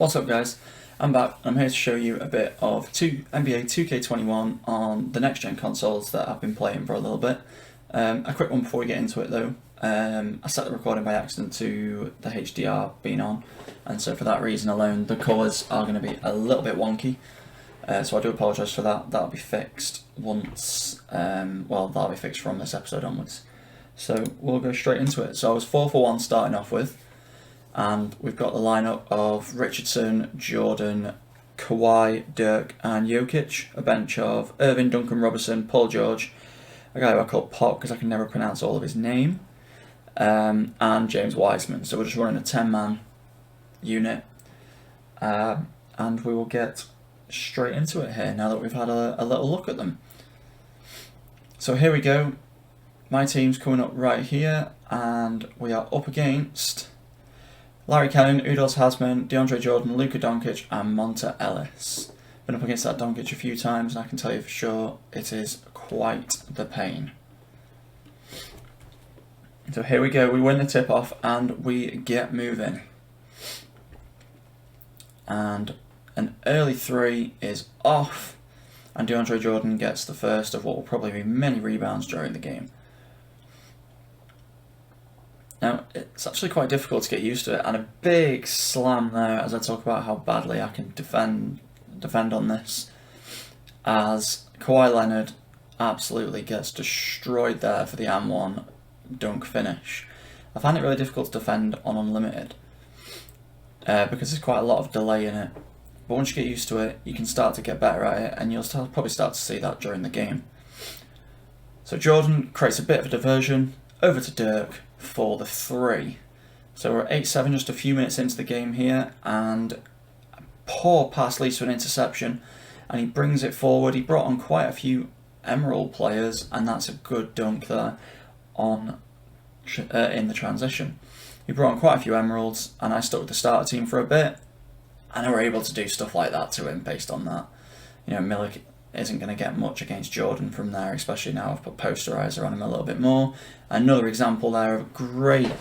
What's up guys, I'm back. I'm here to show you a bit of NBA 2K21 on the next gen consoles that I've been playing for a little bit. A quick one before we get into it though. I set the recording by accident to the HDR being on, and so for that reason alone the colours are going to be a little bit wonky. So I do apologise for that. That'll be fixed once, that'll be fixed from this episode onwards. So we'll go straight into it. So I was 4 for 1 starting off with. And we've got the lineup of Richardson, Jordan, Kawhi, Dirk and Jokic. A bench of Irving, Duncan Robinson, Paul George, a guy who I call Pop because I can never pronounce all of his name, and James Wiseman. So we're just running a 10-man unit, and we will get straight into it here now that we've had a little look at them. So here we go. My team's coming up right here, and we are up against Larry Cannon, Udonis Hasman, DeAndre Jordan, Luka Doncic and Monta Ellis. Been up against that Doncic a few times and I can tell you for sure it is quite the pain. So here we go, we win the tip off and we get moving. And an early three is off and DeAndre Jordan gets the first of what will probably be many rebounds during the game. Now, it's actually quite difficult to get used to it, and a big slam there as I talk about how badly I can defend on this, as Kawhi Leonard absolutely gets destroyed there for the and-one dunk finish. I find it really difficult to defend on Unlimited, because there's quite a lot of delay in it, but once you get used to it, you can start to get better at it, and you'll probably start to see that during the game. So Jordan creates a bit of a diversion, over to Dirk for the three. So we're at 8-7, just a few minutes into the game here, and a poor pass leads to an interception, and he brings it forward. He brought on quite a few Emerald players, and that's a good dunk there on in the transition. He brought on quite a few Emeralds, and I stuck with the starter team for a bit, and I were able to do stuff like that to him based on that. You know, Milik isn't going to get much against Jordan from there, especially now I've put Posterizer on him a little bit more. Another example there of a great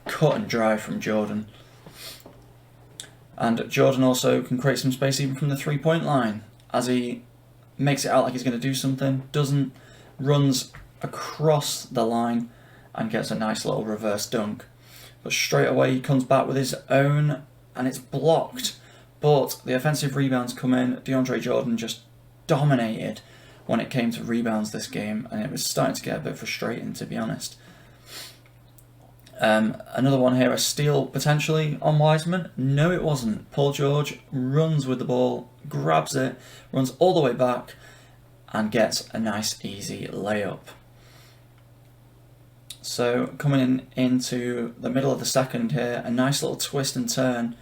cut and drive from Jordan. And Jordan also can create some space even from the three-point line, as he makes it out like he's going to do something, doesn't, runs across the line and gets a nice little reverse dunk. But straight away he comes back with his own and it's blocked. But the offensive rebounds come in. DeAndre Jordan just dominated when it came to rebounds this game, and it was starting to get a bit frustrating, to be honest. Another one here, a steal potentially on Wiseman. No, it wasn't. Paul George runs with the ball, grabs it, runs all the way back, and gets a nice easy layup. So coming into the middle of the second here, a nice little twist and turn,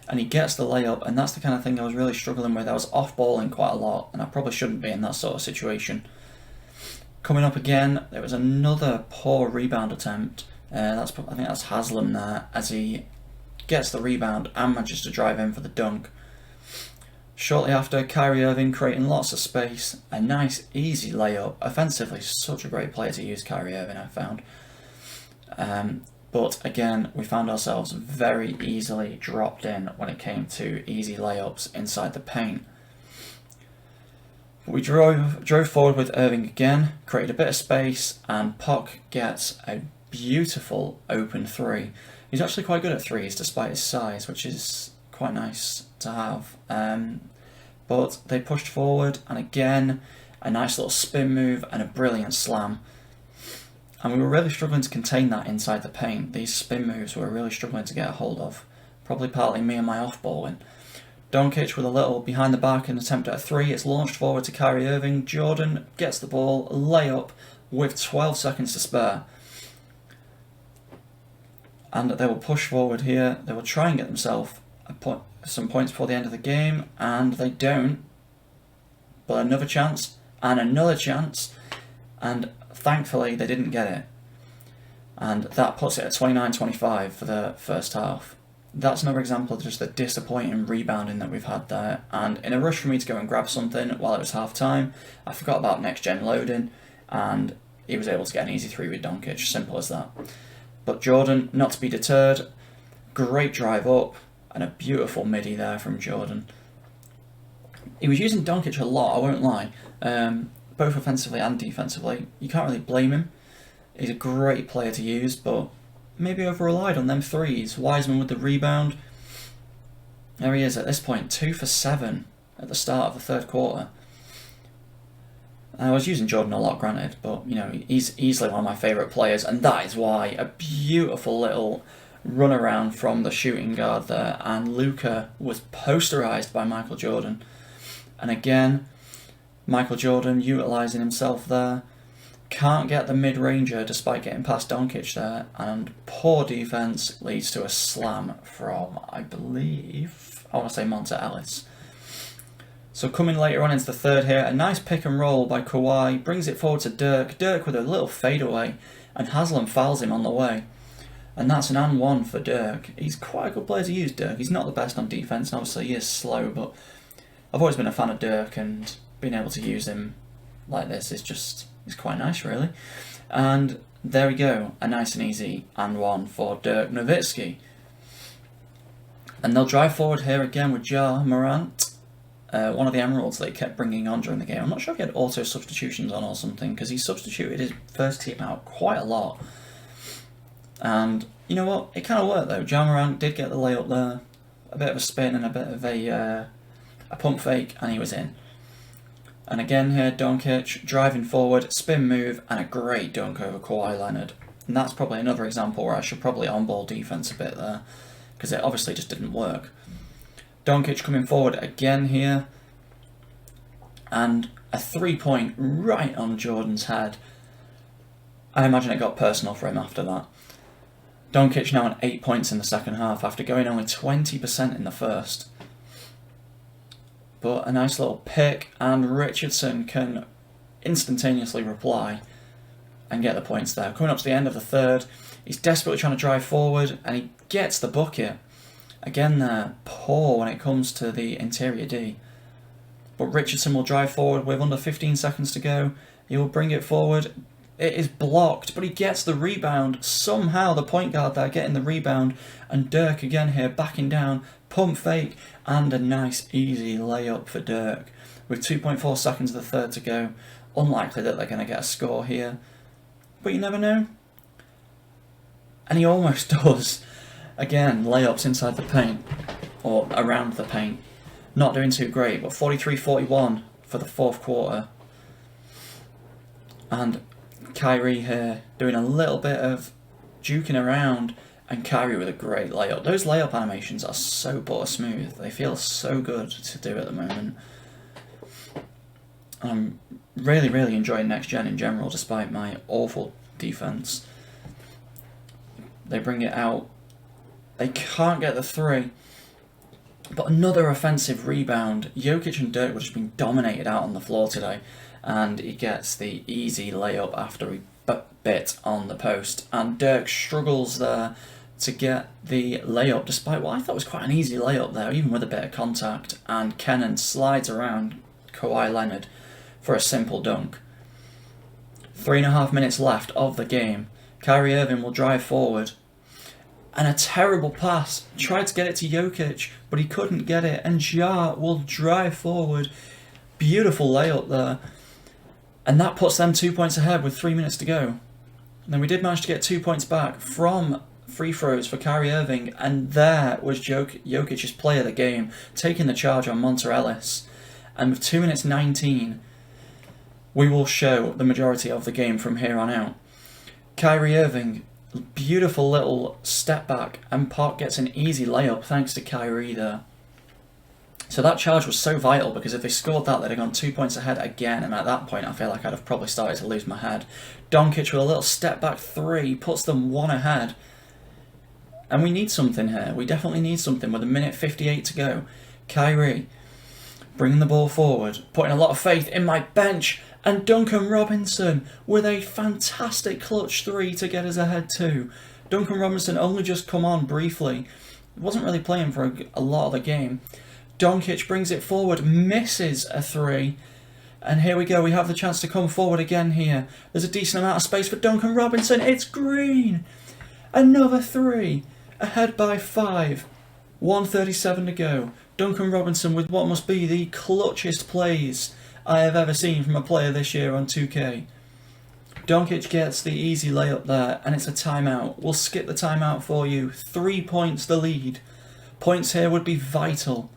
and he gets the layup, and that's the kind of thing I was really struggling with. I was off-balling quite a lot, and I probably shouldn't be in that sort of situation. Coming up again, there was another poor rebound attempt. I think that's Haslam there, as he gets the rebound and manages to drive in for the dunk. Shortly after, Kyrie Irving creating lots of space, a nice easy layup. Offensively, such a great player to use, Kyrie Irving, I found. But again, we found ourselves very easily dropped in when it came to easy layups inside the paint. We drove forward with Irving again, created a bit of space, and Pock gets a beautiful open three. He's actually quite good at threes despite his size, which is quite nice to have. But they pushed forward, and again, a nice little spin move and a brilliant slam. And we were really struggling to contain that inside the paint. These spin moves we were really struggling to get a hold of. Probably partly me and my off-balling. Doncic with a little behind the back and attempt at a three. It's launched forward to Kyrie Irving. Jordan gets the ball, layup with 12 seconds to spare. And they will push forward here. They will try and get themselves some points before the end of the game, and they don't. But another chance, and another chance, and thankfully they didn't get it. And that puts it at 29-25 for the first half. That's another example of just the disappointing rebounding that we've had there. And in a rush for me to go and grab something while it was half time, I forgot about next gen loading, and he was able to get an easy three with Doncic. Simple as that. But Jordan, not to be deterred, great drive up, And a beautiful midi there from Jordan. He was using Doncic a lot, I won't lie, both offensively and defensively. You can't really blame him. He's a great player to use, but maybe over-relied on them threes. Wiseman with the rebound. There he is at this point, 2 for 7 at the start of the third quarter. I was using Jordan a lot, granted, but you know, he's easily one of my favourite players, and that is why a beautiful little run around from the shooting guard there, and Luka was posterised by Michael Jordan. And again, Michael Jordan utilising himself there. Can't get the mid-ranger despite getting past Doncic there, and poor defence leads to a slam from, I believe, I want to say Monta Ellis. So coming later on into the third here, a nice pick and roll by Kawhi, brings it forward to Dirk. Dirk with a little fadeaway, and Haslam fouls him on the way. And that's an and one for Dirk. He's quite a good player to use, Dirk. He's not the best on defence, and obviously he is slow, but I've always been a fan of Dirk, and being able to use him like this is quite nice, really. And there we go, a nice and easy and one for Dirk Nowitzki. And they'll drive forward here again with Ja Morant, one of the Emeralds they kept bringing on during the game. I'm not sure if he had auto substitutions on or something, because he substituted his first team out quite a lot. And you know what? It kind of worked though. Ja Morant did get the layup there, a bit of a spin and a bit of a pump fake, and he was in. And again here, Doncic driving forward, spin move, and a great dunk over Kawhi Leonard. And that's probably another example where I should probably on-ball defense a bit there, because it obviously just didn't work. Doncic coming forward again here, and a 3-point right on Jordan's head. I imagine it got personal for him after that. Doncic now on 8 points in the second half after going only 20% in the first. But a nice little pick, and Richardson can instantaneously reply and get the points there. Coming up to the end of the third, he's desperately trying to drive forward, and he gets the bucket. Again there, poor when it comes to the interior D. But Richardson will drive forward with under 15 seconds to go. He will bring it forward. It is blocked, but he gets the rebound. Somehow the point guard there getting the rebound, and Dirk again here backing down, pump fake, and a nice easy layup for Dirk. With 2.4 seconds of the third to go. Unlikely that they're going to get a score here, but you never know. And he almost does. Again, layups inside the paint, or around the paint. Not doing too great, but 43-41 for the fourth quarter. And Kyrie here doing a little bit of juking around, and Kyrie with a great layup. Those layup animations are so butter smooth. They feel so good to do at the moment. I'm really, really enjoying Next Gen in general, despite my awful defense. They bring it out. They can't get the three. But another offensive rebound. Jokic and Dirk were just being dominated out on the floor today. And he gets the easy layup after he bit on the post. And Dirk struggles there to get the layup, despite what I thought was quite an easy layup there, even with a bit of contact. And Kennan slides around Kawhi Leonard for a simple dunk. 3.5 minutes left of the game. Kyrie Irving will drive forward. And a terrible pass. Tried to get it to Jokic, but he couldn't get it. And Ja will drive forward. Beautiful layup there. And that puts them 2 points ahead with 3 minutes to go. And then we did manage to get 2 points back from free throws for Kyrie Irving. And there was Jokic's play of the game, taking the charge on Monta Ellis. And with 2 minutes 19, we will show the majority of the game from here on out. Kyrie Irving, beautiful little step back, and Park gets an easy layup thanks to Kyrie there. So that charge was so vital, because if they scored that, they'd have gone 2 points ahead again, and at that point I feel like I'd have probably started to lose my head. Doncic with a little step back three puts them one ahead. And we need something here. We definitely need something with 1:58 to go. Kyrie bringing the ball forward, putting a lot of faith in my bench, and Duncan Robinson with a fantastic clutch three to get us ahead too. Duncan Robinson only just come on briefly. Wasn't really playing for a lot of the game. Doncic brings it forward, misses a three. And here we go, we have the chance to come forward again here. There's a decent amount of space for Duncan Robinson. It's green. Another three. Ahead by 5. 1:37 to go. Duncan Robinson with what must be the clutchest plays I have ever seen from a player this year on 2K. Doncic gets the easy layup there, and it's a timeout. We'll skip the timeout for you. 3 points the lead. Points here would be vital.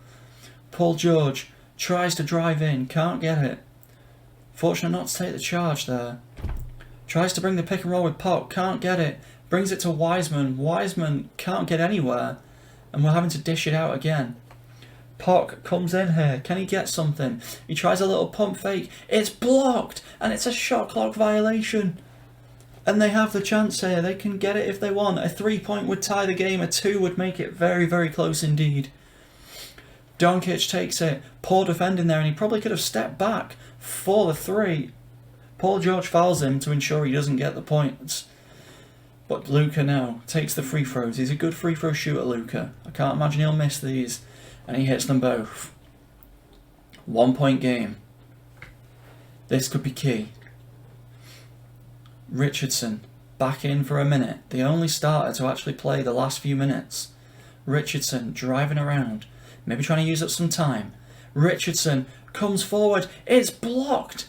Paul George tries to drive in, can't get it. Fortunate not to take the charge there. Tries to bring the pick and roll with Pop, can't get it. Brings it to Wiseman. Wiseman can't get anywhere, and we're having to dish it out again. Pock comes in here. Can he get something? He tries a little pump fake. It's blocked, and it's a shot clock violation. And they have the chance here. They can get it if they want. A 3-point would tie the game. A 2 would make it very, very close indeed. Doncic takes it. Poor defending there, and he probably could have stepped back for the 3. Paul George fouls him to ensure he doesn't get the points. But Luka now takes the free throws. He's a good free throw shooter, Luka. I can't imagine he'll miss these. And he hits them both. 1-point game. This could be key. Richardson back in for a minute. The only starter to actually play the last few minutes. Richardson driving around. Maybe trying to use up some time. Richardson comes forward. It's blocked.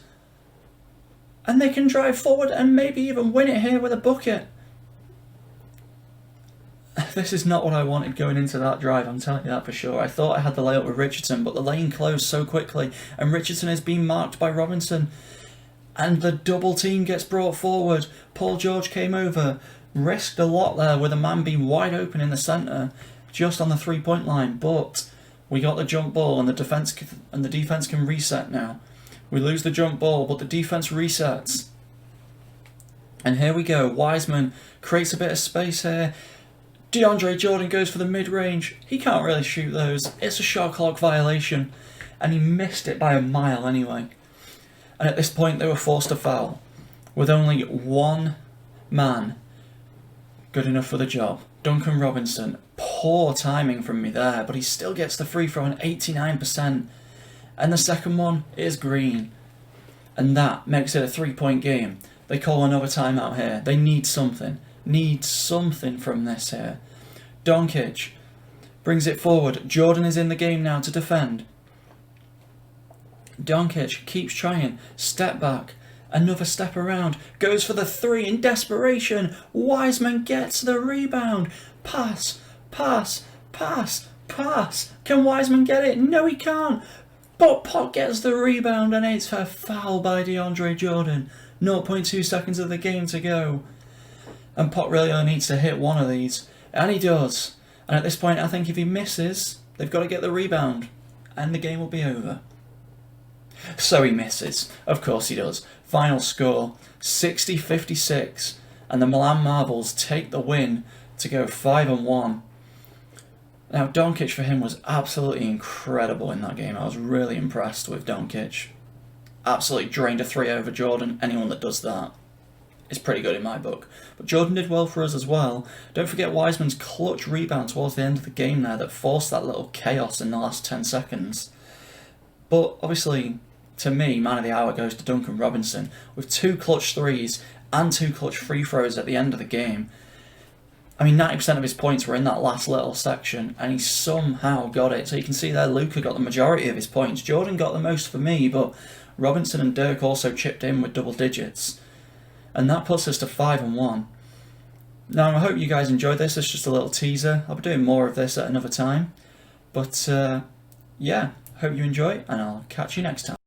And they can drive forward and maybe even win it here with a bucket. This is not what I wanted going into that drive, I'm telling you that for sure. I thought I had the layup with Richardson, but the lane closed so quickly, and Richardson is being marked by Robinson. And the double team gets brought forward. Paul George came over, risked a lot there with a man being wide open in the centre, just on the 3-point line, but we got the jump ball, and the defence can reset now. We lose the jump ball, but the defence resets. And here we go. Wiseman creates a bit of space here. DeAndre Jordan goes for the mid-range. He can't really shoot those. It's a shot clock violation. And he missed it by a mile anyway. And at this point, they were forced to foul. With only one man good enough for the job. Duncan Robinson. Poor timing from me there, but he still gets the free throw on 89%. And the second one is green. And that makes it a 3-point game. They call another timeout here. They need something. Need something from this here. Doncic brings it forward. Jordan is in the game now to defend. Doncic keeps trying. Step back. Another step around. Goes for the 3 in desperation. Wiseman gets the rebound. Pass. Pass. Pass. Pass. Can Wiseman get it? No, he can't. But Pot gets the rebound, and it's a foul by DeAndre Jordan. 0.2 seconds of the game to go. And Pot really only needs to hit one of these. And he does. And at this point, I think if he misses, they've got to get the rebound. And the game will be over. So he misses. Of course he does. Final score, 60-56. And the Milan Marbles take the win to go 5-1. Now, Doncic for him was absolutely incredible in that game. I was really impressed with Doncic. Absolutely drained a 3 over Jordan. Anyone that does that is pretty good in my book. But Jordan did well for us as well. Don't forget Wiseman's clutch rebound towards the end of the game there that forced that little chaos in the last 10 seconds. But obviously, to me, man of the hour goes to Duncan Robinson with 2 clutch threes and 2 clutch free throws at the end of the game. I mean, 90% of his points were in that last little section, and he somehow got it. So you can see there, Luka got the majority of his points. Jordan got the most for me, but Robinson and Dirk also chipped in with double digits. And that puts us to 5-1. Now, I hope you guys enjoyed this. It's just a little teaser. I'll be doing more of this at another time. But, yeah, hope you enjoy, and I'll catch you next time.